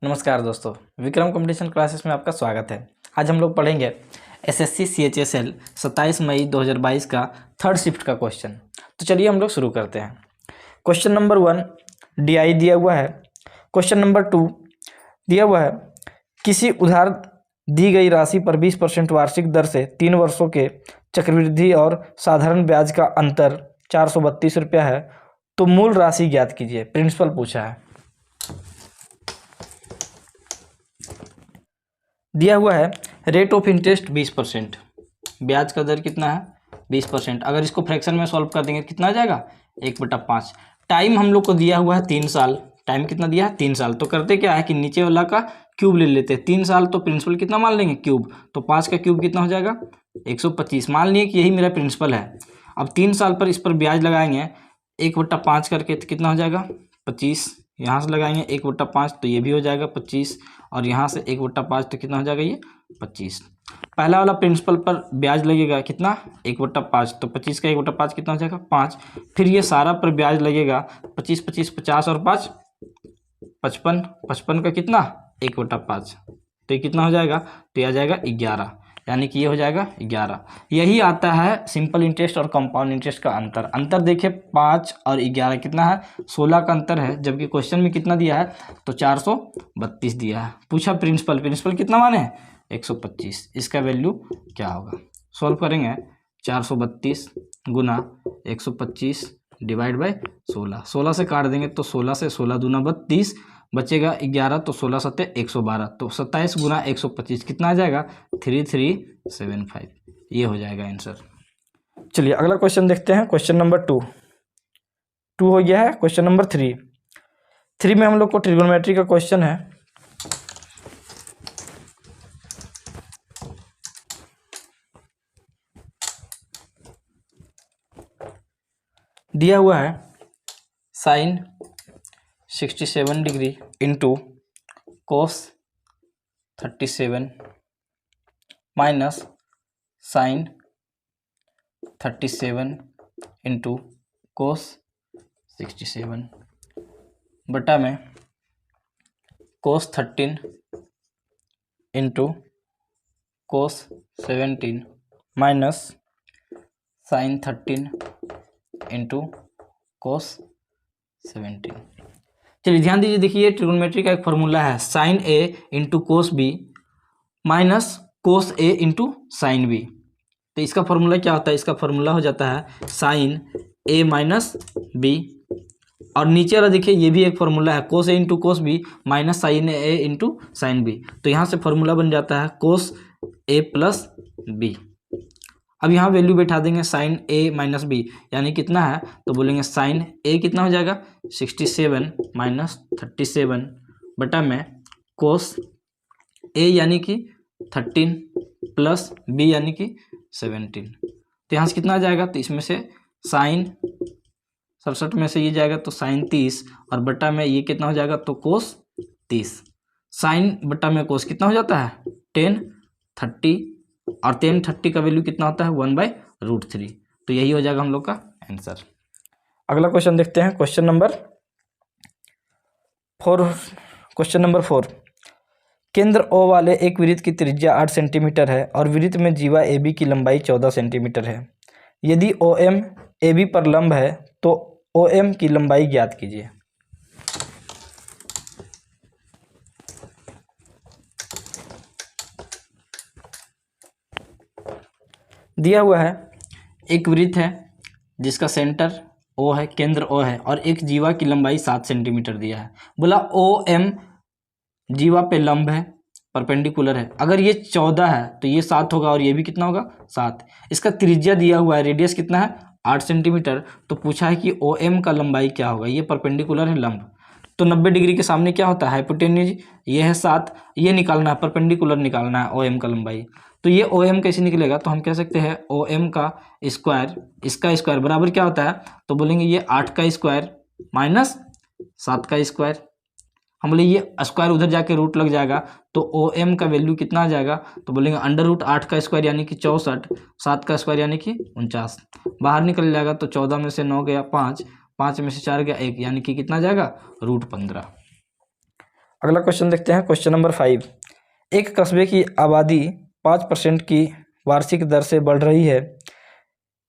नमस्कार दोस्तों, Vikram competition classes में आपका स्वागत है। आज हम लोग पढ़ेंगे एसएससी सीएचएसएल 27 मई 2022 का थर्ड शिफ्ट का क्वेश्चन। तो चलिए हम लोग शुरू करते हैं। क्वेश्चन नंबर 1 डीआई दिया हुआ है। क्वेश्चन नंबर 2 दिया हुआ है, किसी उधार दी गई राशि पर 20% वार्षिक दर से 3 वर्षों के चक्रवृद्धि और साधारण ब्याज का अंतर 432 रुपया है, तो मूल राशि ज्ञात कीजिए। प्रिंसिपल पूछा है। दिया हुआ है रेट ऑफ इंटरेस्ट 20%, ब्याज का दर कितना है 20%। अगर इसको फ्रैक्शन में सॉल्व कर देंगे कितना आ जाएगा 1/5। टाइम हम लोग को दिया हुआ है 3 साल। टाइम कितना दिया है 3 साल। तो करते क्या है कि नीचे वाला का क्यूब ले लेते हैं। 3 साल तो प्रिंसिपल कितना मान लेंगे क्यूब, तो 5 का क्यूब कितना हो जाएगा 125। मान लिए कि यही मेरा प्रिंसिपल है। अब 3 साल पर इस पर ब्याज लगाएंगे 1/5 करके, तो कितना हो जाएगा 25। यहाँ से लगाएंगे 1/5 तो ये भी हो जाएगा 25, और यहाँ से 1/5 तो कितना हो जाएगा ये 25। पहला वाला प्रिंसिपल पर ब्याज लगेगा कितना 1/5, तो 25 का 1/5 कितना हो जाएगा 5। फिर ये सारा पर ब्याज लगेगा 25 25 50 और 5 55, 55 का कितना 1/5, तो ये कितना हो जाएगा, तो ये आ जाएगा 11, यानी कि ये हो जाएगा 11। यही आता है सिंपल इंटरेस्ट और कंपाउंड इंटरेस्ट का अंतर। अंतर देखिए 5 और 11 कितना है 16 का अंतर है, जबकि क्वेश्चन में कितना दिया है तो 432 दिया है। पूछा प्रिंसिपल, प्रिंसिपल कितना माने 125। इसका वैल्यू क्या होगा, सॉल्व करेंगे 432 गुना 125 डिवाइड बाई 16। 16 से काट देंगे तो 16 से 16 दूना 32, बचेगा 11, तो 16 सत्ते 112, तो 27 गुना 125 कितना आ जाएगा 3375। ये हो जाएगा आंसर। चलिए अगला क्वेश्चन देखते हैं। क्वेश्चन नंबर 2 हो गया है। क्वेश्चन नंबर 3 में हम लोग को ट्रिग्नोमेट्री का क्वेश्चन है। दिया हुआ है sine 67 degree into cos 37 minus sine 37 into cos 67 बटा में cos 13 into cos 17 minus sine 13 into cos 17। चलिए ध्यान दीजिए, देखिए ट्रिग्नोमेट्री का एक फॉर्मूला है sine A into cos B minus cos A into sine B. तो इसका फॉर्मूला क्या होता है, इसका फॉर्मूला हो जाता है साइन ए माइनस बी, और नीचे वाला देखिए ये भी एक फॉर्मूला है cos A into cos B minus sine A into sine B. तो यहाँ से फॉर्मूला बन जाता है कोस ए प्लस बी। अब यहाँ वैल्यू बैठा देंगे साइन ए माइनस बी, यानी कितना है तो बोलेंगे साइन ए कितना हो जाएगा 67 माइनस 37 बटा में कोस ए यानी कि 13 प्लस बी यानी कि 17। तो यहाँ से कितना आ जाएगा, तो इसमें से साइन 67 में से ये जाएगा तो साइन 30, और बटा में ये कितना हो जाएगा तो कोस 30। साइन बटा में कोस कितना हो जाता है 10 30, और 10 30 का वैल्यू कितना होता है 1/√3। तो यही हो जाएगा हम लोग का आंसर। अगला क्वेश्चन देखते हैं। क्वेश्चन नंबर 4 केंद्र ओ वाले एक वृत्त की त्रिज्या 8 सेंटीमीटर है और वृत्त में जीवा ए बी की लंबाई 14 सेंटीमीटर है। यदि ओ एम ए बी पर लंब है तो ओ एम की लंबाई ज्ञात कीजिए। दिया हुआ है एक वृत्त है जिसका सेंटर ओ है, केंद्र ओ है, और एक जीवा की लंबाई 7 सेंटीमीटर दिया है। बोला ओ एम जीवा पे लंब है, परपेंडिकुलर है। अगर ये 14 है तो ये 7 होगा, और ये भी कितना होगा 7। इसका त्रिज्या दिया हुआ है, रेडियस कितना है 8 सेंटीमीटर। तो पूछा है कि ओ एम का लंबाई क्या होगा। ये परपेंडिकुलर है लंब, तो 90 डिग्री के सामने क्या होता है हाइपोटेन्यूज, ये है 7, ये निकालना है परपेंडिकुलर निकालना है ओ एम का लंबाई। तो ये ओ एम कैसे निकलेगा, तो हम कह सकते हैं ओ एम का स्क्वायर, इसका स्क्वायर बराबर क्या होता है, तो बोलेंगे ये 8 का स्क्वायर माइनस 7 का स्क्वायर। हम बोले ये स्क्वायर उधर जाके रूट लग जाएगा, तो ओ एम का वैल्यू कितना आ जाएगा, तो बोलेंगे √8 का स्क्वायर यानी कि 64, 7 का स्क्वायर यानी कि 49। बाहर निकल जाएगा तो 14 में से 9 गया 5, 5 में से 4 गया 1, यानी कि कितना जाएगा √15। अगला क्वेश्चन देखते हैं, क्वेश्चन नंबर 5। एक कस्बे की आबादी 5% की वार्षिक दर से बढ़ रही है।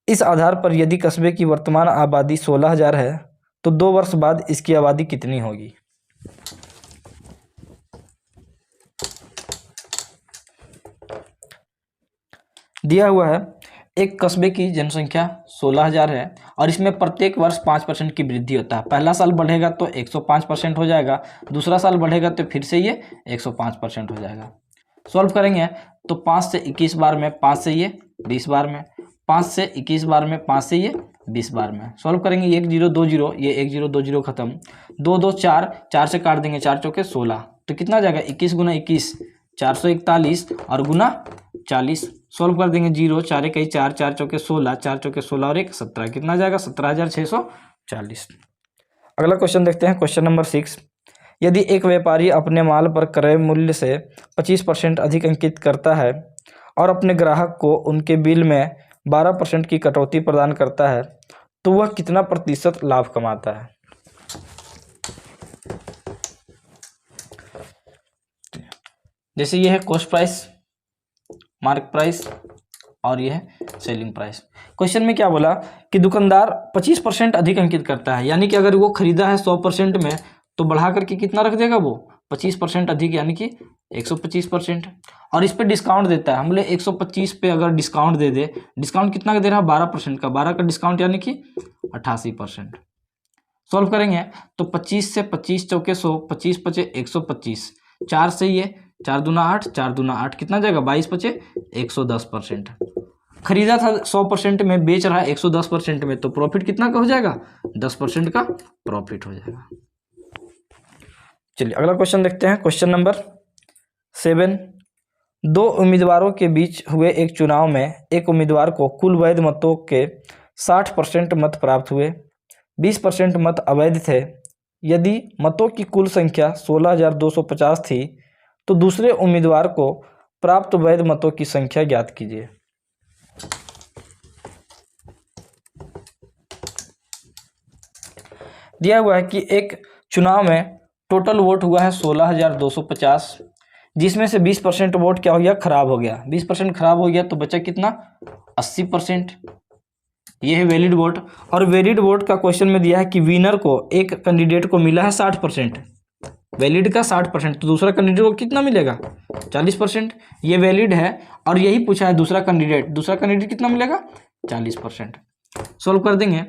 इस आधार पर यदि कस्बे की वर्तमान आबादी 16,000 है तो 2 वर्ष बाद इसकी आबादी कितनी होगी? दिया हुआ है एक कस्बे की जनसंख्या 16,000 है और इसमें प्रत्येक वर्ष 5% की वृद्धि होता है। पहला साल बढ़ेगा तो 105% हो जाएगा, दूसरा साल बढ़ेगा तो फिर से ये 105% हो जाएगा। सॉल्व करेंगे तो 5 से 21 बार में, 5 से ये 20 बार में, 5 से 21 बार में, 5 से ये 20 बार में। सॉल्व करेंगे 1 0 2 0, ये 1 0 2 0 खत्म, 2 2 4, 4 से काट देंगे, 4 चौके 16, तो कितना हो जाएगा 21 गुना 21 441 और गुना 40। सॉल्व कर देंगे 0 4 1 4, 4 चौके 16, 4 चौके 16 और 1 17, कितना जाएगा 17,640। अगला क्वेश्चन देखते हैं, क्वेश्चन नंबर 6। यदि एक व्यापारी अपने माल पर क्रय मूल्य से 25% अधिक अंकित करता है और अपने ग्राहक को उनके बिल में 12% की कटौती प्रदान करता है तो वह कितना प्रतिशत लाभ कमाता है? जैसे ये है कॉस्ट प्राइस, मार्क प्राइस और ये है सेलिंग प्राइस। क्वेश्चन में क्या बोला कि दुकानदार 25% अधिक अंकित करता है, यानी कि अगर वो खरीदा है 100% में तो बढ़ा करके कितना रख देगा वो 25% अधिक, यानी कि 125%। और इस पे डिस्काउंट देता है, हम लोग 125 पे अगर डिस्काउंट दे दे, डिस्काउंट कितना का दे रहा है 12% का, 12 का डिस्काउंट यानी कि 88%। सॉल्व करेंगे तो 25 से 25 चौके 100, 25 पचे 125, 4 से ये 4 दूना 8, 4 दूना 8, कितना जाएगा 22 पचे 110%। खरीदा था 100% में, बेच रहा है 110% में, तो प्रॉफिट कितना का हो जाएगा 10% का प्रॉफिट हो जाएगा। चलिए अगला क्वेश्चन देखते हैं, क्वेश्चन नंबर 7। दो उम्मीदवारों के बीच हुए एक चुनाव में एक उम्मीदवार को कुल वैध मतों के 60% मत प्राप्त हुए, 20% मत अवैध थे। यदि मतों की कुल संख्या 16,250 थी तो दूसरे उम्मीदवार को प्राप्त वैध मतों की संख्या ज्ञात कीजिए। दिया हुआ है कि एक चुनाव में टोटल वोट हुआ है 16,250, जिसमें से 20% वोट क्या हो गया, खराब हो गया। 20% खराब हो गया तो बचा कितना 80%। ये है वैलिड वोट। और वैलिड वोट का क्वेश्चन में दिया है कि विनर को, एक कैंडिडेट को मिला है 60%, वैलिड का 60%, तो दूसरा कैंडिडेट को कितना मिलेगा 40%। ये वैलिड है और यही पूछा है दूसरा कैंडिडेट कितना मिलेगा 40%। सोल्व कर देंगे,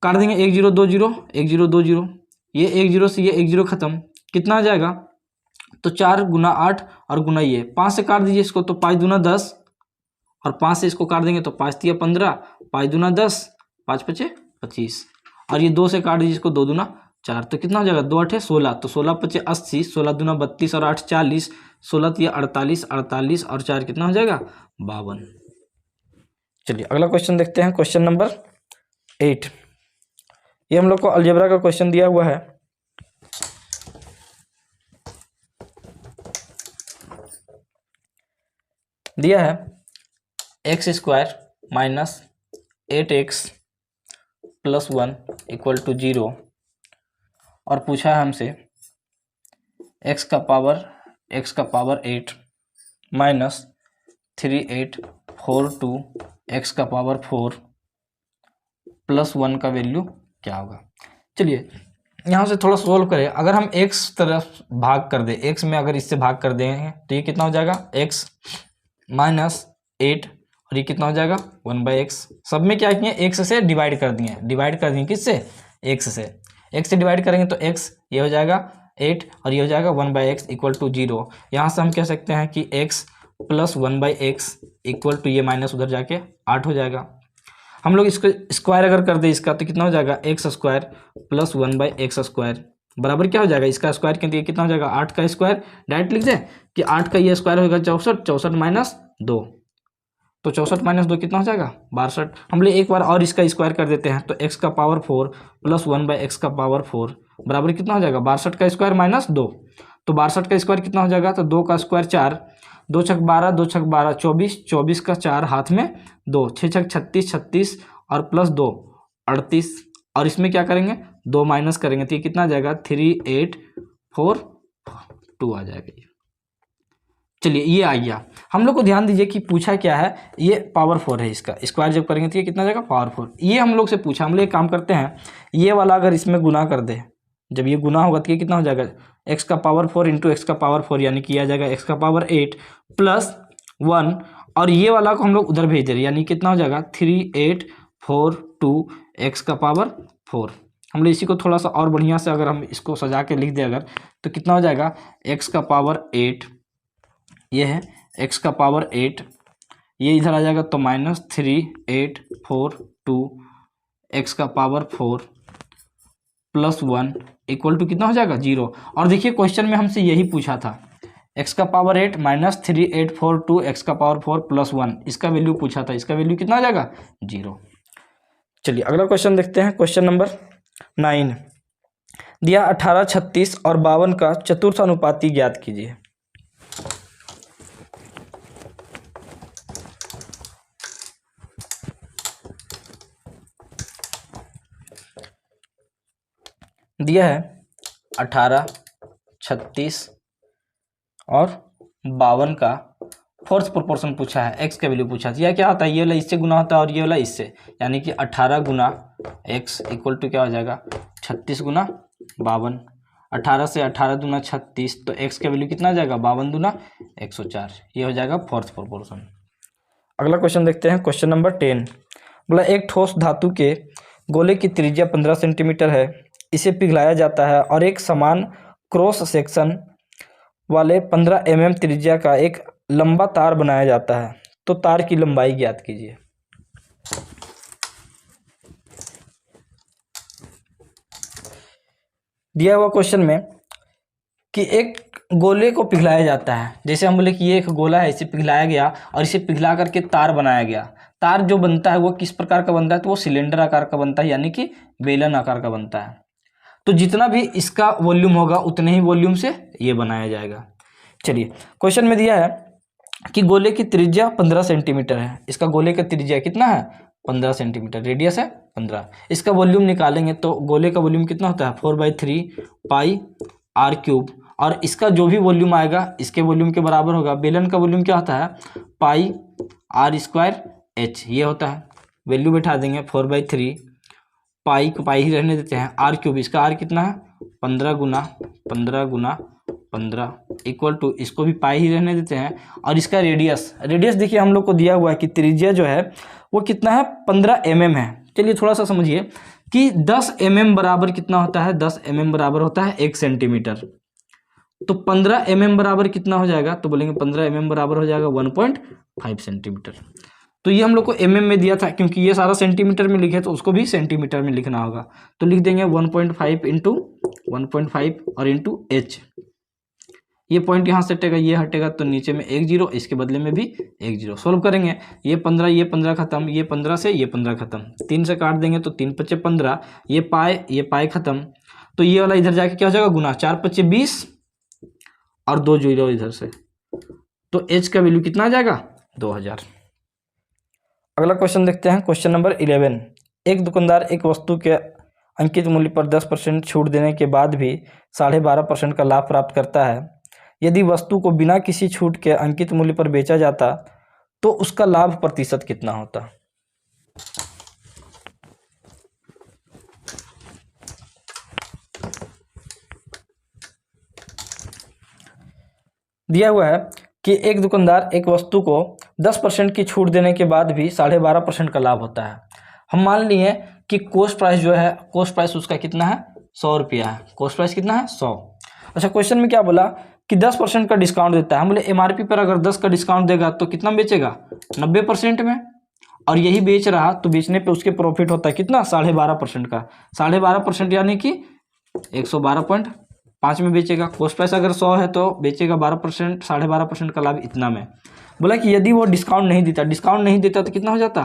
काट देंगे 1 0 2 0, 1 0 2 0, ये 1 0 से ये 1 0 खत्म, कितना आ जाएगा तो 4 गुना 8 और गुना ये 5 से काट दीजिए इसको, तो 5 दूना 10 और 5 से इसको काट देंगे तो 5 तिया 15, 5 दूना 10, 5 पचे 25 और ये 2 से काट दीजिए इसको, 2 दूना 4, तो कितना हो जाएगा 2 8 16, तो 16 पचे 80, 16 दूना 32 और 8 40, 16 तिया 48, 48 और 4 कितना हो जाएगा 52। चलिए अगला क्वेश्चन देखते हैं, क्वेश्चन नंबर 8। ये हम लोग को अलजेब्रा का क्वेश्चन दिया हुआ है। दिया है x² minus 8x plus 1 equal to 0 और पूछा है हमसे x का पावर 8 माइनस 3 8 4 2 x का पावर 4 प्लस 1 का वैल्यू क्या होगा। चलिए यहाँ से थोड़ा सोल्व करें। अगर हम x तरफ भाग कर दें, x में अगर इससे भाग कर देंगे तो ये कितना हो जाएगा x माइनस 8 और ये कितना हो जाएगा 1/x। सब में क्या किए x से डिवाइड कर दिए किससे x से, x से डिवाइड करेंगे तो x ये हो जाएगा 8 और ये हो जाएगा 1/x इक्वल टू 0। यहाँ से हम कह सकते हैं कि x plus 1/x equal to ये माइनस उधर जाके 8 हो जाएगा। हम लोग इसको स्क्वायर अगर कर दे इसका तो कितना हो जाएगा x² प्लस 1/x² बराबर क्या हो जाएगा, इसका स्क्वायर क्योंकि कितना हो जाएगा 8 का स्क्वायर। डायरेक्ट लिख दे कि 8 का ये स्क्वायर होगा 64, 64 माइनस 2, तो 64 माइनस 2 कितना हो जाएगा 62। हम लोग एक बार और इसका स्क्वायर कर देते हैं तो x का पावर 4 प्लस 1/x का पावर 4 बराबर कितना हो जाएगा 62 का स्क्वायर माइनस 2, तो 62 का स्क्वायर कितना हो जाएगा, तो 2 का स्क्वायर 4, 2 छक 12, 2 छक 12 24, 24 का 4 हाथ में 2, 6 छक 36, 36 और प्लस 2 38 और इसमें क्या करेंगे 2 माइनस करेंगे तो ये कितना आ जाएगा 3 8 4 2 आ जाएगा ये। चलिए ये आ गया। हम लोग को ध्यान दीजिए कि पूछा क्या है, ये पावर 4 है, इसका स्क्वायर जब करेंगे तो ये कितना जाएगा पावर 4। ये हम लोग से पूछा, हम लोग एक काम करते हैं, ये वाला अगर इसमें गुना कर दे, जब ये गुना होगा तो ये कितना हो जाएगा एक्स का पावर 4 इंटू एक्स का पावर 4, यानी कि आ जाएगा एक्स का पावर 8 प्लस 1, और ये वाला को हम लोग उधर भेज दे रहे हैं, यानी कितना हो जाएगा 3842 एक्स का पावर 4। हम लोग इसी को थोड़ा सा और बढ़िया से अगर हम इसको सजा के लिख दें अगर, तो कितना हो जाएगा एक्स का पावर 8, ये है एक्स का पावर 8, ये इधर आ जाएगा तो -3842 एक्स का पावर 4 प्लस 1 इक्वल टू कितना हो जाएगा 0। और देखिए क्वेश्चन में हमसे यही पूछा था, एक्स का पावर 8 -3842 एक्स का पावर 4 प्लस 1, इसका वैल्यू पूछा था, इसका वैल्यू कितना आ जाएगा 0। चलिए अगला क्वेश्चन देखते हैं। क्वेश्चन नंबर 9 दिया 18, 36 और 52 का चतुर्थानुपाती ज्ञात कीजिए। दिया है 18, 36 और 52 का फोर्थ प्रोपोर्शन पूछा है, एक्स का वैल्यू पूछा था। यह क्या होता है, ये वाला इससे गुना होता है और ये वाला इससे, यानी कि 18 गुना एक्स इक्वल टू क्या हो जाएगा 36 गुना 52। 18 से 18 दूना 36, तो एक्स का वैल्यू कितना आ जाएगा 52 दूना 104, ये हो जाएगा फोर्थ प्रोपोर्शन। अगला क्वेश्चन देखते हैं। क्वेश्चन नंबर 10 बोला एक ठोस धातु के गोले की त्रिज्या 15 सेंटीमीटर है, इसे पिघलाया जाता है और एक समान क्रॉस सेक्शन वाले 15 mm त्रिज्या का एक लंबा तार बनाया जाता है, तो तार की लंबाई ज्ञात कीजिए। दिया हुआ क्वेश्चन में कि एक गोले को पिघलाया जाता है, जैसे हम बोले कि ये एक गोला है, इसे पिघलाया गया और इसे पिघला करके तार बनाया गया। तार जो बनता है वो किस प्रकार का बनता है, तो वो सिलेंडर आकार का बनता है, यानी कि बेलन आकार का बनता है। तो जितना भी इसका वॉल्यूम होगा उतने ही वॉल्यूम से ये बनाया जाएगा। चलिए क्वेश्चन में दिया है कि गोले की त्रिज्या 15 सेंटीमीटर है, इसका गोले का त्रिज्या कितना है 15 सेंटीमीटर, रेडियस है 15। इसका वॉल्यूम निकालेंगे तो गोले का वॉल्यूम कितना होता है 4/3 पाई आर क्यूब, और इसका जो भी वॉल्यूम आएगा इसके वॉल्यूम के बराबर होगा। बेलन का वॉल्यूम क्या होता है पाई आर स्क्वायर एच, ये होता है। वैल्यू बैठा देंगे 4/3 पाई को पाई ही रहने देते हैं, आर क्यूब, इसका आर कितना है 15 गुना 15 गुना 15 इक्वल टू, इसको भी पाई ही रहने देते हैं, और इसका रेडियस देखिए हम लोग को दिया हुआ है कि त्रिज्या जो है वो कितना है 15 mm है। चलिए थोड़ा सा समझिए कि 10 mm बराबर कितना होता है, 10 mm बराबर होता है 1 सेंटीमीटर, तो 15 mm बराबर कितना हो जाएगा, तो बोलेंगे 15 mm बराबर हो जाएगा 1.5 सेंटीमीटर। तो ये हम लोग को mm में दिया था, क्योंकि ये सारा सेंटीमीटर में लिखे तो उसको भी सेंटीमीटर में लिखना होगा, तो लिख देंगे 1.5 इंटू 1.5 और इंटू एच। ये पॉइंट यहाँ से हटेगा, ये हटेगा, तो नीचे में 1 0, इसके बदले में भी 1 0। सोल्व करेंगे, ये 15 खत्म, ये 15 से ये 15 खत्म, 3 से काट देंगे तो 3 × 5 = 15, ये पाए खत्म, तो ये वाला इधर जाके क्या हो जाएगा गुना, 4 × 5 = 20 और 2 0 इधर से, तो एच का वैल्यू कितना आ जाएगा 2000। अगला क्वेश्चन देखते हैं। क्वेश्चन नंबर 11 एक दुकानदार एक वस्तु के अंकित मूल्य पर 10% छूट देने के बाद भी 12.5% का लाभ प्राप्त करता है। यदि वस्तु को बिना किसी छूट के अंकित मूल्य पर बेचा जाता तो उसका लाभ प्रतिशत कितना होता। दिया हुआ है कि एक दुकानदार एक वस्तु को 10% की छूट देने के बाद भी 12.5% का लाभ होता है। हम मान लिए कि कॉस्ट प्राइस जो है, कॉस्ट प्राइस उसका कितना है 100 रुपया है, कॉस्ट प्राइस कितना है 100। अच्छा क्वेश्चन में क्या बोला कि 10% का डिस्काउंट देता है। हम बोले एमआरपी पर अगर 10 का डिस्काउंट देगा तो कितना बेचेगा 90% में, और यही बेच रहा तो बेचने पे उसके प्रॉफिट होता है कितना 12.5% का। 12.5% यानी कि 112.5 में बेचेगा। कॉस्ट प्राइस अगर 100 है तो बेचेगा 12%, 12.5% का लाभ इतना में। बोला कि यदि वो डिस्काउंट नहीं देता तो कितना हो जाता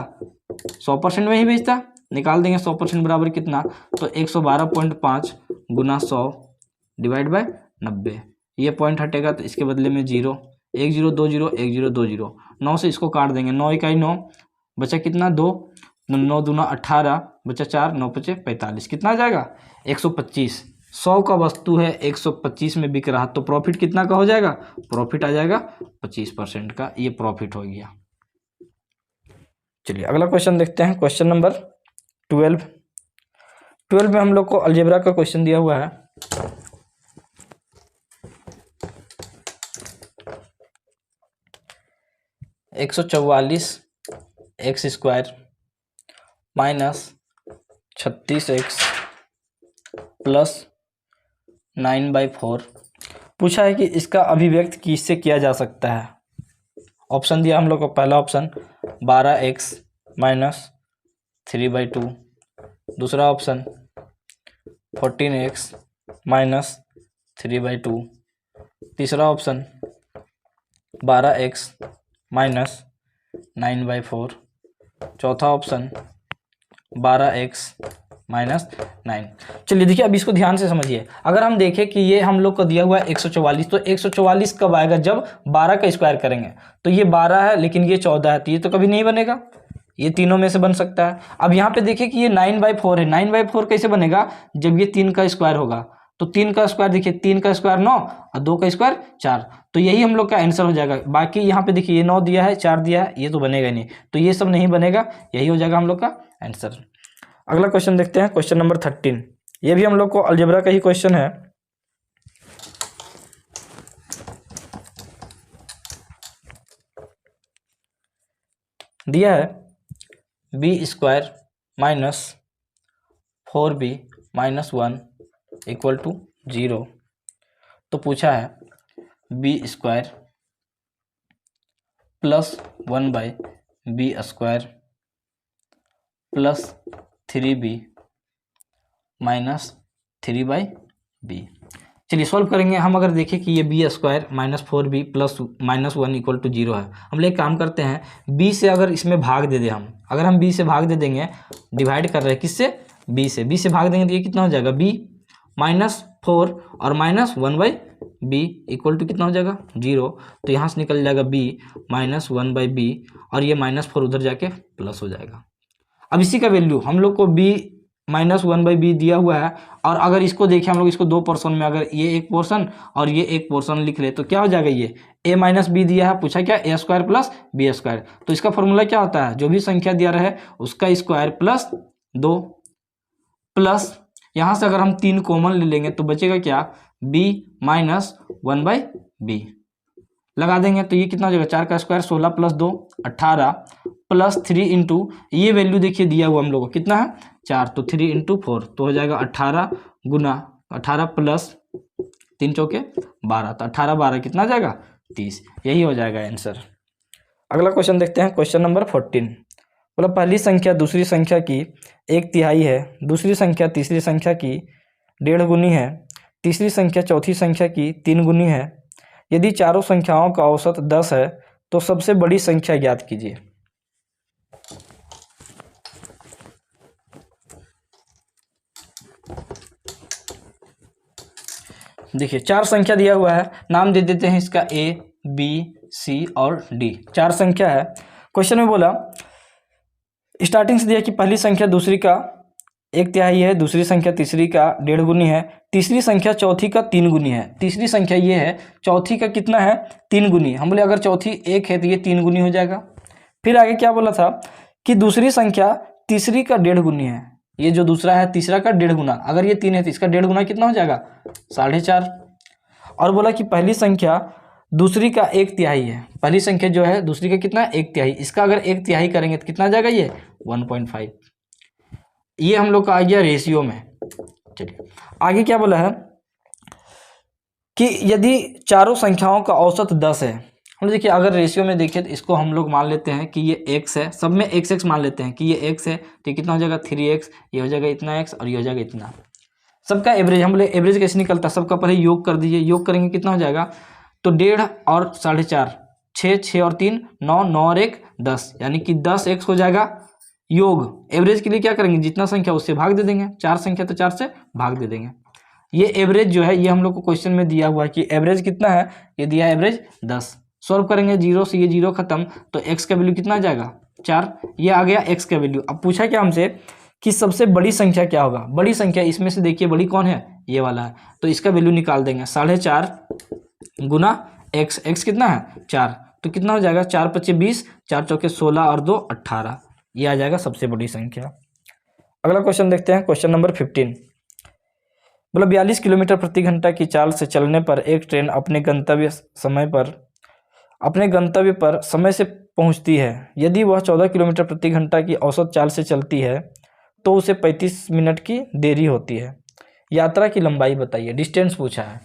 100% में ही बेचता। निकाल देंगे 100% बराबर कितना, तो 112.5 गुना 100 डिवाइड बाय 90, ये पॉइंट हटेगा तो इसके बदले में 0, 1 0 2 0 1 0 2 0, 9 से इसको काट देंगे, 9 इकाई 9, बचा कितना 2, 9 दूना 18, बचा 4, 9 × 5 = 45, कितना आ जाएगा 125। 100 का वस्तु है 125 में बिक रहा, तो प्रॉफिट कितना का हो जाएगा? प्रॉफिट आ जाएगा 25% का, ये प्रॉफिट हो गया। चलिए अगला क्वेश्चन देखते हैं, क्वेश्चन नंबर 12 में हम लोग को अलजेब्रा का क्वेश्चन दिया हुआ है। (144x² माइनस 36x प्लस 9/4 पूछा है कि इसका अभिव्यक्त किससे किया जा सकता है। ऑप्शन दिया हम लोग को, पहला ऑप्शन 12x माइनस 3/2, दूसरा ऑप्शन 14x माइनस 3/2, तीसरा ऑप्शन 12x माइनस 9/4, चौथा ऑप्शन 12x माइनस 9। चलिए देखिए, अब इसको ध्यान से समझिए। अगर हम देखें कि ये हम लोग को दिया हुआ है 144, तो 144 कब आएगा? जब 12 का स्क्वायर करेंगे। तो ये 12 है लेकिन ये 14 है, तो ये तो कभी नहीं बनेगा, ये तीनों में से बन सकता है। अब यहाँ पे देखिए कि ये 9/4 है, 9/4 कैसे बनेगा? जब ये 3 का स्क्वायर होगा। तो 3 का स्क्वायर देखिए, 3 का स्क्वायर 9 और 2 का स्क्वायर 4, तो यही हम लोग का आंसर हो जाएगा। बाकी यहाँ पे देखिए ये 9 दिया है, 4 दिया है, ये तो बनेगा नहीं, तो ये सब नहीं बनेगा, यही हो जाएगा हम लोग का आंसर। अगला क्वेश्चन देखते हैं, क्वेश्चन नंबर 13। ये भी हम लोग को अलजेब्रा का ही क्वेश्चन है। दिया है b² minus 4b minus 1 equal to 0। तो पूछा है b² plus 1/b² plus 3b minus 3/b। चलिए सॉल्व करेंगे हम। अगर देखें कि ये b² minus 4b plus minus 1 equal to 0 है, हम लोग एक काम करते हैं, b से अगर इसमें भाग दे दें हम, अगर हम b से भाग दे देंगे, डिवाइड कर रहे हैं किससे? b से भाग देंगे तो ये कितना हो जाएगा? b माइनस 4 और माइनस 1/b इक्वल टू कितना हो जाएगा? 0। तो यहाँ से निकल जाएगा b माइनस 1/b और ये माइनस 4 उधर जाके प्लस हो जाएगा। अब इसी का वैल्यू हम लोग को b माइनस 1/b दिया हुआ है, और अगर इसको देखें हम लोग इसको दो पोर्शन में, अगर ये एक पोर्शन और ये एक पोर्शन लिख ले तो क्या हो जाएगा? ये a माइनस बी दिया है, पूछा क्या? a² plus b²। तो इसका फॉर्मूला क्या होता है? जो भी संख्या दिया रहे उसका स्क्वायर प्लस 2 प्लस यहाँ से अगर हम 3 कॉमन ले लेंगे तो बचेगा क्या? b माइनस 1/b लगा देंगे तो ये कितना हो जाएगा? 4 का स्क्वायर 16 प्लस 2 18 प्लस 3 इंटू ये वैल्यू देखिए दिया हुआ हम लोग को कितना है? 4, तो 3 इंटू 4 तो हो जाएगा 18 गुना 18 प्लस 3 चौके 12, तो 18 12 कितना जाएगा? 30, यही हो जाएगा आंसर। अगला क्वेश्चन देखते हैं, क्वेश्चन नंबर 14। बोला पहली संख्या दूसरी संख्या की 1/3 है, दूसरी संख्या तीसरी संख्या की 1.5 गुनी है, तीसरी संख्या चौथी संख्या की 3 गुनी है। यदि चारों संख्याओं का औसत 10 है तो सबसे बड़ी संख्या ज्ञात कीजिए। देखिए 4 संख्या दिया हुआ है, नाम दे देते हैं इसका a, b, c और d। 4 संख्या है। क्वेश्चन में बोला स्टार्टिंग से दिया कि पहली संख्या दूसरी का 1/3 है, दूसरी संख्या तीसरी का 1.5 गुनी है, तीसरी संख्या चौथी का 3 गुनी है। तीसरी संख्या ये है, चौथी का कितना है? 3 गुनी। हम बोले अगर चौथी 1 है तो ये 3 गुनी हो जाएगा। फिर आगे क्या बोला था कि दूसरी संख्या तीसरी का 1.5 गुनी है। ये जो दूसरा है तीसरा का 1.5 गुना, अगर ये 3 है तो इसका 1.5 गुना कितना हो जाएगा? 4.5। और बोला कि पहली संख्या दूसरी का 1/3 है, पहली संख्या जो है दूसरी का कितना? 1/3, इसका अगर 1/3 करेंगे तो कितना आ जाएगा? ये 1.5। ये हम लोग का आ गया रेशियो में। चलिए आगे क्या बोला है कि यदि चारों संख्याओं का औसत 10 है। हम देखिए अगर रेशियो में देखिए तो इसको हम लोग मान लेते हैं कि ये x है, सब में x मान लेते हैं कि ये x है, तो ये कितना हो जाएगा? 3x, ये हो जाएगा इतना x और ये हो जाएगा इतना। सबका एवरेज, हम बोले एवरेज कैसे निकलता है? सबका पहले योग कर दीजिए, योग करेंगे कितना हो जाएगा? तो 1.5 और 4.5 6, 6 और 3 9, 9 और 1 10, यानी कि 10x हो जाएगा योग। एवरेज के लिए क्या करेंगे? जितना संख्या उससे भाग दे देंगे, 4 संख्या तो 4 से भाग दे देंगे। ये एवरेज जो है ये हम लोग को क्वेश्चन में दिया हुआ है कि एवरेज कितना है? ये दिया है एवरेज 10। सॉल्व करेंगे 0 से ये 0 खत्म, तो x का वैल्यू कितना आ जाएगा? 4। ये आ गया x का वैल्यू। अब पूछा क्या हमसे कि सबसे बड़ी संख्या क्या होगा। बड़ी संख्या इसमें से देखिए बड़ी कौन है, ये वाला है, तो इसका वैल्यू निकाल देंगे 4.5 गुना एक्स, एक्स कितना है 4, तो कितना हो जाएगा 4 पच्चे 20, 4 चौके 16 और 2 18, ये आ जाएगा सबसे बड़ी संख्या। अगला क्वेश्चन देखते हैं, क्वेश्चन नंबर 15। मतलब 42 किलोमीटर प्रति घंटा की चाल से चलने पर एक ट्रेन अपने गंतव्य पर समय से पहुंचती है। यदि वह 14 किलोमीटर प्रति घंटा की औसत चाल से चलती है तो उसे 35 मिनट की देरी होती है। यात्रा की लंबाई बताइए, डिस्टेंस पूछा है।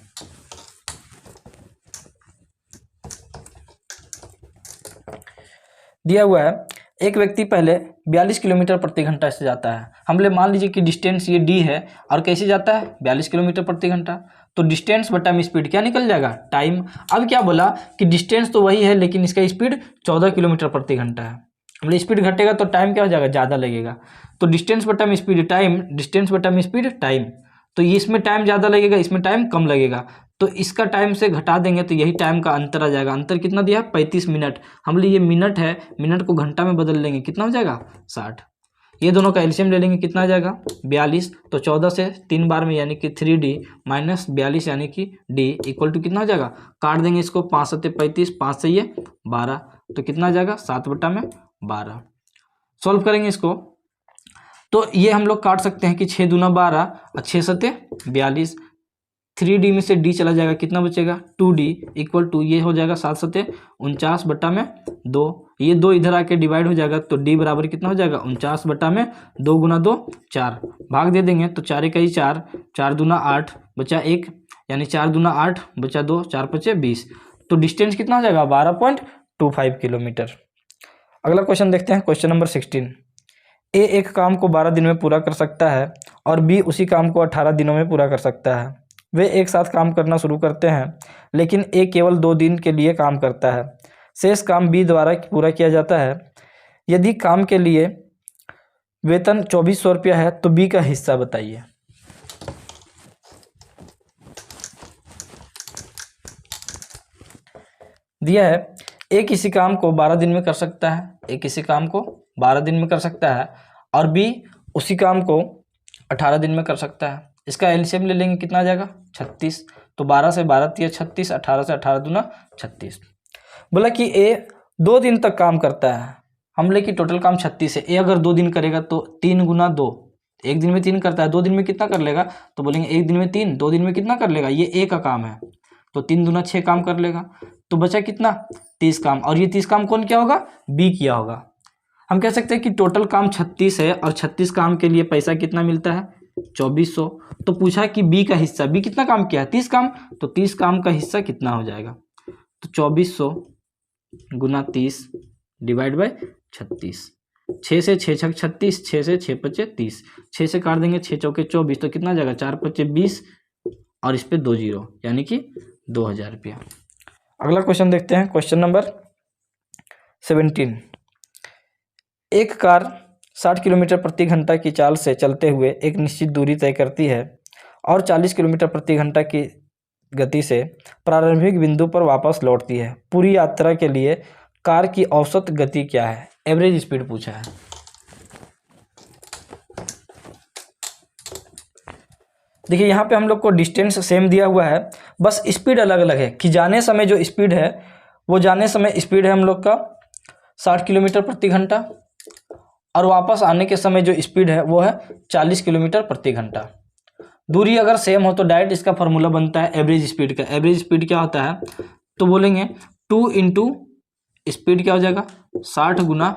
दिया हुआ है एक व्यक्ति पहले 42 किलोमीटर प्रति घंटा से जाता है। हमले मान लीजिए कि डिस्टेंस ये डी है और कैसे जाता है 42 किलोमीटर प्रति घंटा, तो डिस्टेंस बटा में स्पीड क्या निकल जाएगा, टाइम। अब क्या बोला कि डिस्टेंस तो वही है लेकिन इसका स्पीड 14 किलोमीटर प्रति घंटा है। मतलब स्पीड घटेगा तो टाइम क्या हो जाएगा, ज़्यादा लगेगा। तो डिस्टेंस बटा में स्पीड टाइम, डिस्टेंस बटा में स्पीड टाइम, तो ये इसमें टाइम ज़्यादा लगेगा, इसमें टाइम कम लगेगा, तो इसका टाइम से घटा देंगे तो यही टाइम का अंतर आ जाएगा। अंतर कितना दिया है 35 मिनट। हम लिए ये मिनट है, मिनट को घंटा में बदल लेंगे, कितना हो जाएगा 60। ये दोनों का एलसीएम ले लेंगे, कितना आ जाएगा 42, तो 14 से 3 बार में यानी कि 3D माइनस 42 यानी कि D इक्वल टू कितना हो जाएगा, काट देंगे इसको, 5 सत्ते 35, 5 से ये 12, तो कितना आ जाएगा 7 बटा में 12। सॉल्व करेंगे इसको तो ये हम लोग काट सकते हैं कि 6 दूना 12 और 6 सत्ते 42, 3D में से D चला जाएगा, कितना बचेगा 2D इक्वल टू ये हो जाएगा 7 सत्ते 49 बटा में 2, ये 2 इधर आके डिवाइड हो जाएगा तो D बराबर कितना हो जाएगा 49 बटा में 2 गुना 2 4, भाग दे देंगे तो 4 इकाई 4, 4 दूना 8 बचा 1 यानी 4 दूना 8 बचा 2, 4 पचे 20, तो डिस्टेंस कितना हो जाएगा 12.25 किलोमीटर। अगला क्वेश्चन देखते हैं, क्वेश्चन नंबर 16। ए एक काम को 12 दिन में पूरा कर सकता है और बी उसी काम को 18 दिनों में पूरा कर सकता है। वे एक साथ काम करना शुरू करते हैं लेकिन ए केवल 2 दिन के लिए काम करता है। शेष काम बी द्वारा पूरा किया जाता है। यदि काम के लिए वेतन 2400 रुपया है तो बी का हिस्सा बताइए। दिया है ए किसी काम को 12 दिन में कर सकता है, ए किसी काम को 12 दिन में कर सकता है और बी उसी काम को 18 दिन में कर सकता है। इसका एलसीएम ले लेंगे, कितना आ जाएगा 36, तो 12 से 12 तिया 36, 18 से 18 दूना 36। बोला कि ए 2 दिन तक काम करता है, हम ले कि टोटल काम 36 है। ए अगर 2 दिन करेगा तो 3 गुना 2, एक दिन में 3 करता है, 2 दिन में कितना कर लेगा, तो बोलेंगे एक दिन में 3, 2 दिन में कितना कर लेगा, ये ए का काम है तो 3 दूना 6 काम कर लेगा, तो बचा कितना 30 काम, और ये 30 काम कौन किया होगा, बी किया होगा। हम कह सकते हैं कि टोटल काम 36 है और 36 काम के लिए पैसा कितना मिलता है 2400। तो पूछा कि बी का हिस्सा, बी कितना काम किया है 30 काम, तो 30 काम का हिस्सा कितना हो जाएगा, तो 2400 गुना 30 डिवाइड बाय 36, 6 से 6 छक 36, 6 से 6 पचे 30, 6 से काट देंगे 6 चौके 24, तो कितना जाएगा 4 पचे 20 और इस पे 2 जीरो यानी कि 2000 रुपया। अगला क्वेश्चन देखते हैं, क्वेश्चन नंबर 17। एक कार 60 किलोमीटर प्रति घंटा की चाल से चलते हुए एक निश्चित दूरी तय करती है और 40 किलोमीटर प्रति घंटा की गति से प्रारंभिक बिंदु पर वापस लौटती है। पूरी यात्रा के लिए कार की औसत गति क्या है, एवरेज स्पीड पूछा है। देखिए यहाँ पे हम लोग को डिस्टेंस सेम दिया हुआ है, बस स्पीड अलग अलग है कि जाने समय जो स्पीड है वो जाने समय स्पीड है हम लोग का 60 किलोमीटर प्रति घंटा और वापस आने के समय जो स्पीड है वो है 40 किलोमीटर प्रति घंटा। दूरी अगर सेम हो तो डायरेक्ट इसका फार्मूला बनता है एवरेज स्पीड का। एवरेज स्पीड क्या होता है, तो बोलेंगे 2 इंटू स्पीड क्या हो जाएगा 60 गुना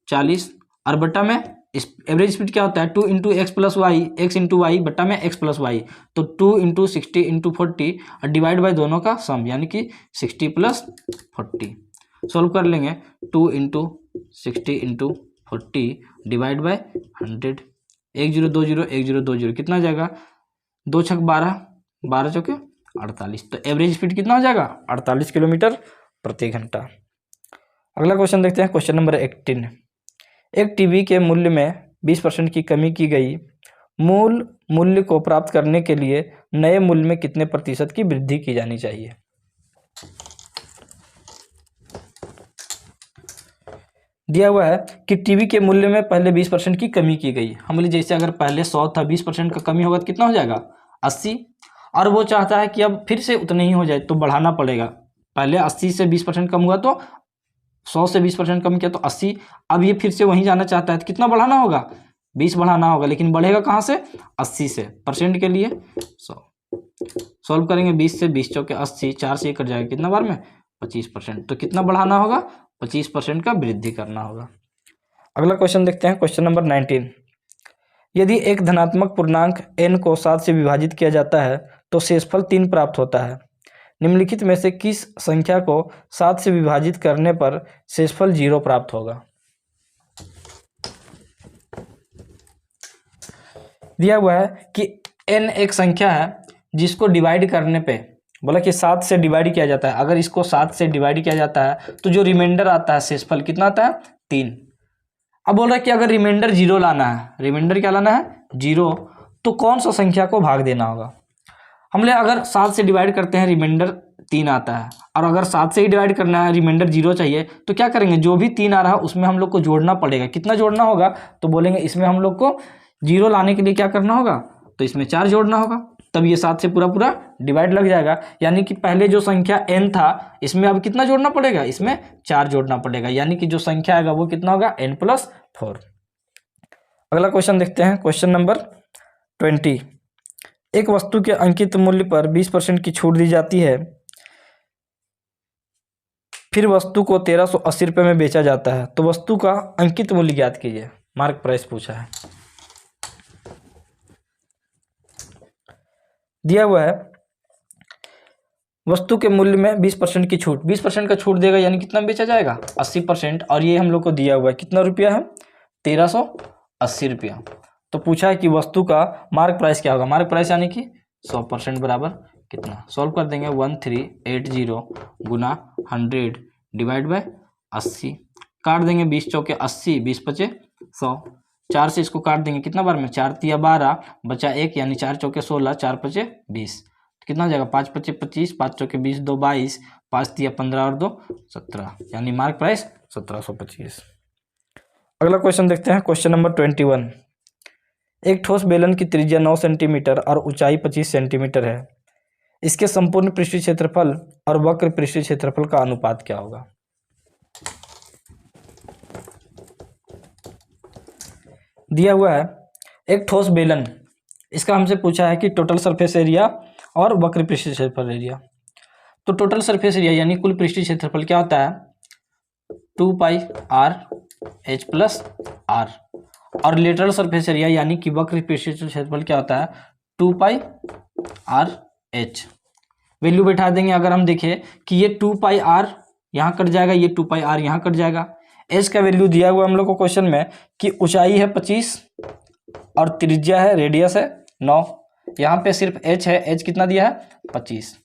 40 और बटा में एवरेज स्पीड क्या होता है 2 into x plus y, x into y बटा में एक्स प्लस वाई, तो 2 इंटू 60 इंटू 40 और डिवाइड बाई दोनों का सम यानी कि 60 प्लस 40। सॉल्व कर लेंगे 2 इंटू 60 इंटू 40 डिवाइड बाई 100, 1 0 2 0 1 0 2 0 कितना आ जाएगा 2 छक 12, 12 चौके 48, तो एवरेज स्पीड कितना हो जाएगा 48 किलोमीटर प्रति घंटा। अगला क्वेश्चन देखते हैं, क्वेश्चन नंबर 18। एक टीवी के मूल्य में 20% की कमी की गई, मूल मूल्य को प्राप्त करने के लिए नए मूल्य में कितने प्रतिशत की वृद्धि की जानी चाहिए। दिया हुआ है कि टीवी के मूल्य में पहले 20% की कमी की गई। हम बोले जैसे अगर पहले 100 था, 20% का कमी होगा तो कितना हो जाएगा 80, और वो चाहता है कि अब फिर से उतने ही हो जाए तो बढ़ाना पड़ेगा। पहले 80 से 20% कम हुआ तो 100 से 20% कम किया तो 80, अब ये फिर से वहीं जाना चाहता है तो कितना बढ़ाना होगा 20 बढ़ाना होगा, लेकिन बढ़ेगा कहाँ से 80 से। परसेंट के लिए 100 सॉल्व करेंगे, 20 से 20 चौके 80, 4 से कट जाएगा कितना बार में 25%, तो कितना बढ़ाना होगा 25% का वृद्धि करना होगा। अगला क्वेश्चन देखते हैं, क्वेश्चन नंबर 19। यदि एक धनात्मक पूर्णांक n को 7 से विभाजित किया जाता है तो शेषफल 3 प्राप्त होता है। निम्नलिखित में से किस संख्या को 7 से विभाजित करने पर शेषफल 0 प्राप्त होगा। दिया हुआ है कि n एक संख्या है जिसको डिवाइड करने पे बोला कि 7 से डिवाइड किया जाता है। अगर इसको 7 से डिवाइड किया जाता है तो जो रिमाइंडर आता है शेषफल कितना आता है 3। अब बोल रहा है कि अगर रिमाइंडर 0 लाना है, रिमाइंडर क्या लाना है 0, तो कौन सा संख्या को भाग देना होगा। हमने अगर 7 से डिवाइड करते हैं रिमाइंडर 3 आता है, और अगर 7 से ही डिवाइड करना है रिमाइंडर 0 चाहिए तो क्या करेंगे, जो भी 3 आ रहा है उसमें हम लोग को जोड़ना पड़ेगा। कितना जोड़ना होगा, तो बोलेंगे इसमें हम लोग को 0 लाने के लिए क्या करना होगा, तो इसमें 4 जोड़ना होगा, तब ये 7 से पूरा पूरा डिवाइड लग जाएगा। यानी कि पहले जो संख्या n था इसमें अब कितना जोड़ना पड़ेगा, इसमें 4 जोड़ना पड़ेगा, यानी कि जो संख्या आएगा वो कितना होगा n+4। अगला क्वेश्चन देखते हैं, क्वेश्चन नंबर 20। एक वस्तु के अंकित मूल्य पर 20% की छूट दी जाती है, फिर वस्तु को 1380 रुपये में बेचा जाता है, तो वस्तु का अंकित मूल्य ज्ञात कीजिए। मार्क प्राइस पूछा है। दिया हुआ है वस्तु के मूल्य में 20% की छूट, 20% का छूट देगा यानी कितना बेचा जाएगा 80%, और ये हम लोग को दिया हुआ है कितना रुपया है 1380 रुपया। तो पूछा है कि वस्तु का मार्क प्राइस क्या होगा। मार्क प्राइस यानी कि 100% बराबर कितना, सॉल्व कर देंगे 1380 गुना 100 डिवाइड बाय 80, काट देंगे 20 चौके 80, 20 पचे 100, 4 से इसको काट देंगे कितना बार में 4 तिया 12 बचा 1, यानी 4 चौके 16, 4 पचे 20, कितना हो जाएगा 5 पचे 25, 5 चौके 20, 2 22, 5 तिया 15 और 2 17, यानी मार्क प्राइस 1725। अगला क्वेश्चन देखते हैं, क्वेश्चन नंबर 21। एक ठोस बेलन की त्रिज्या 9 सेंटीमीटर और ऊंचाई 25 सेंटीमीटर है। इसके संपूर्ण पृष्ठीय क्षेत्रफल और वक्र पृष्ठीय क्षेत्रफल का अनुपात क्या होगा। दिया हुआ है एक ठोस बेलन, इसका हमसे पूछा है कि टोटल सरफेस एरिया और वक्र पृष्ठीय क्षेत्रफल एरिया। तो टोटल सरफेस एरिया यानी कुल पृष्ठीय क्षेत्रफल क्या होता है 2πr/h+r, और लेटरल सरफेस एरिया यानी कि वक्र पृष्ठीय क्षेत्रफल क्या होता है 2πr/h। वैल्यू बैठा देंगे। अगर हम देखें कि ये 2πr यहाँ कट जाएगा, ये 2πr यहाँ कट जाएगा। h का वैल्यू दिया हुआ हम लोग को क्वेश्चन में कि ऊंचाई है 25 और त्रिज्या है रेडियस है 9, यहाँ पे सिर्फ h है, h कितना दिया है 25,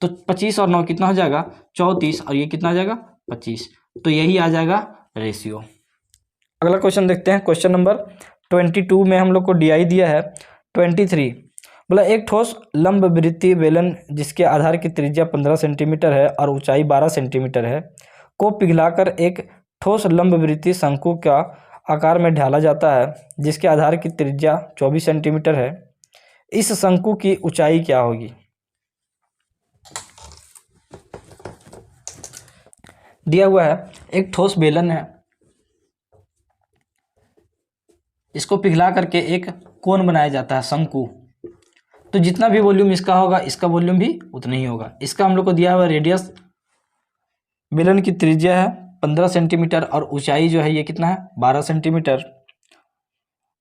तो 25 और 9 कितना हो जाएगा 34, और ये कितना आ जाएगा 25, तो यही आ जाएगा रेशियो। अगला क्वेश्चन देखते हैं, क्वेश्चन नंबर 22 में हम लोग को DI दिया है 23। बोला एक ठोस लंबवृत्तीय बेलन जिसके आधार की त्रिज्या 15 सेंटीमीटर है और ऊंचाई 12 सेंटीमीटर है को पिघलाकर एक ठोस लंबवृत्तीय शंकु का आकार में ढाला जाता है जिसके आधार की त्रिज्या 24 सेंटीमीटर है। इस शंकु की ऊंचाई क्या होगी। दिया हुआ है एक ठोस बेलन है, इसको पिघला करके एक कोन बनाया जाता है शंकु, तो जितना भी वॉल्यूम इसका होगा इसका वॉल्यूम भी उतना ही होगा। इसका हम लोग को दिया हुआ रेडियस, बेलन की त्रिज्या है 15 सेंटीमीटर और ऊंचाई जो है ये कितना है 12 सेंटीमीटर,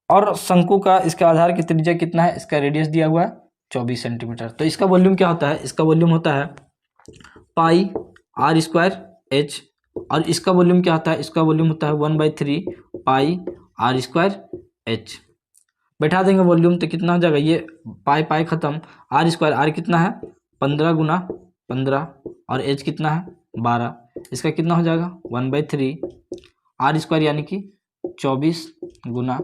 और शंकु का इसका आधार की त्रिज्या कितना है, इसका रेडियस दिया हुआ है 24 सेंटीमीटर। तो इसका वॉल्यूम क्या होता है, इसका वॉल्यूम होता है πr²h, और इसका वॉल्यूम क्या होता है, इसका वॉल्यूम होता है 1/3 πr²h। बैठा देंगे वॉल्यूम तो कितना हो जाएगा, ये पाई पाई खत्म, r², r कितना है 15 गुना 15 और h कितना है 12, इसका कितना हो जाएगा 1/3 r² यानी कि 24 गुना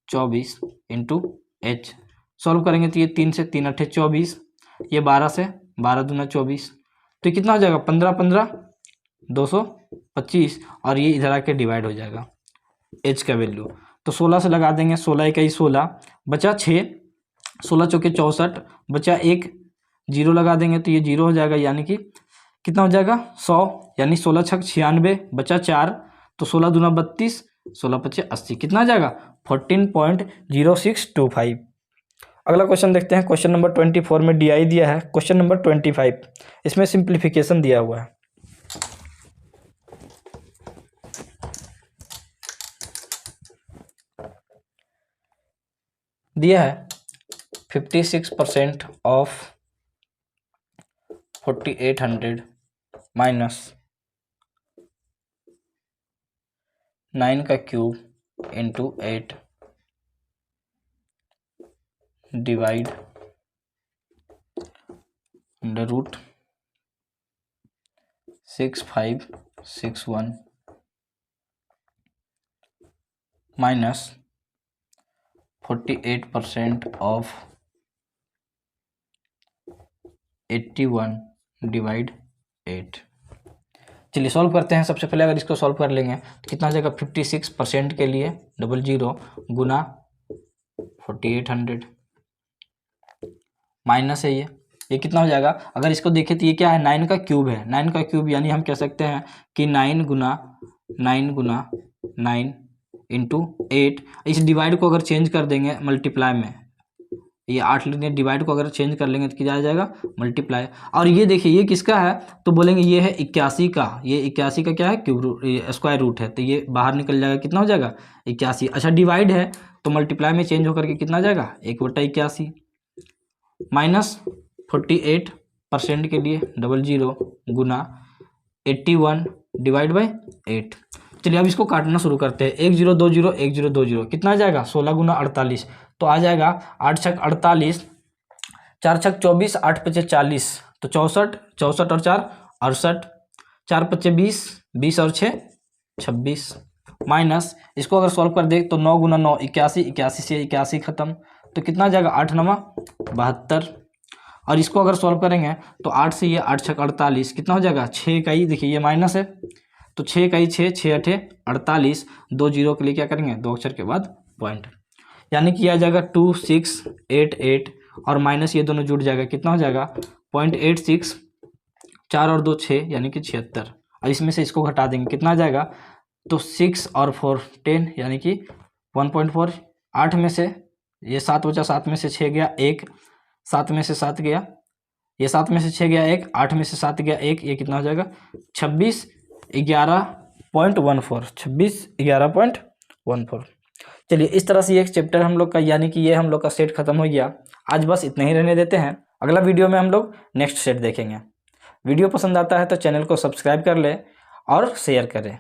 24 इंटू h। सॉल्व करेंगे तो ये 3 से 3 8 24, ये 12 से 12 दूना 24, तो कितना हो जाएगा 15 15 200 25 और ये इधर आके डिवाइड हो जाएगा एच का वैल्यू। तो 16 से लगा देंगे, 16 इकाई 16, बचा 6, 16 चौके 64, बचा 1, 0 लगा देंगे तो ये 0 हो जाएगा, यानी कि कितना हो जाएगा 100, यानी 16 छक 96, बचा 4, तो 16 दूना 32, 16 पचे 80, कितना आ जाएगा 14.0625। अगला क्वेश्चन देखते हैं, क्वेश्चन नंबर 24 में DI दिया है, क्वेश्चन नंबर 25 इसमें सिंप्लीफिकेशन दिया हुआ है। दिया है 56% ऑफ 4800 माइनस 9 का cube into 8 divide under root 6561 minus 48% of 81 divide 8। चलिए सॉल्व करते हैं। सबसे पहले अगर इसको सॉल्व कर लेंगे तो कितना आ जाएगा 56% के लिए 00 गुना 4800 माइनस है ये कितना हो जाएगा। अगर इसको देखें तो ये क्या है 9 का क्यूब है, 9 का क्यूब यानी हम कह सकते हैं कि 9 गुना 9 इंटू 8। इस डिवाइड को अगर चेंज कर देंगे मल्टीप्लाई में, ये 8 लेंगे, डिवाइड को अगर चेंज कर लेंगे तो क्या आ जाएगा मल्टीप्लाई। और ये देखिए ये किसका है तो बोलेंगे ये है 81 का, ये 81 का क्या है क्यूब रूट स्क्वायर रूट है, तो ये बाहर निकल जाएगा, कितना हो जाएगा 81। अच्छा डिवाइड है तो मल्टीप्लाई में चेंज होकर के कितना आ जाएगा 1/81 माइनस 48% के लिए 00 गुना 81 डिवाइड बाई 8। चलिए अब इसको काटना शुरू करते हैं। 1020 1020 कितना आ जाएगा 16 गुना 48, तो आ जाएगा 8 छक 48, 4 छक 24, 8 पचे 40, तो 64, 64 और 4 68, 4 पचे 20, 20 और 6 26 माइनस इसको अगर सॉल्व कर दे तो 9 गुना 9 81, 81 से 81 खत्म, तो कितना आ जाएगा 8 9 72। और इसको अगर सॉल्व करेंगे तो 8 से ये 8 छक 48 कितना हो जाएगा 6 का ही, देखिए ये माइनस है तो 6 का ही 6, 6 8 48, 2 जीरो के लिए क्या करेंगे 2 अक्षर के बाद पॉइंट, यानी कि आ जाएगा 2688 और माइनस ये दोनों जुड़ जाएगा, कितना हो जाएगा 0.86, 4 और 2 6 यानी कि 76। और इसमें से इसको घटा देंगे कितना आ जाएगा तो 6 और 4 10 यानी कि 1.4। 8 में से ये 7 बचा, 7 में से 6 गया 1, 7 में से 7 गया, ये 7 में से 6 गया 1, 8 में से 7 गया 1, ये कितना हो जाएगा 26 11.14, 26 11.14। चलिए इस तरह से ये एक चैप्टर हम लोग का यानी कि ये हम लोग का सेट खत्म हो गया। आज बस इतना ही रहने देते हैं, अगला वीडियो में हम लोग नेक्स्ट सेट देखेंगे। वीडियो पसंद आता है तो चैनल को सब्सक्राइब कर ले और शेयर करें।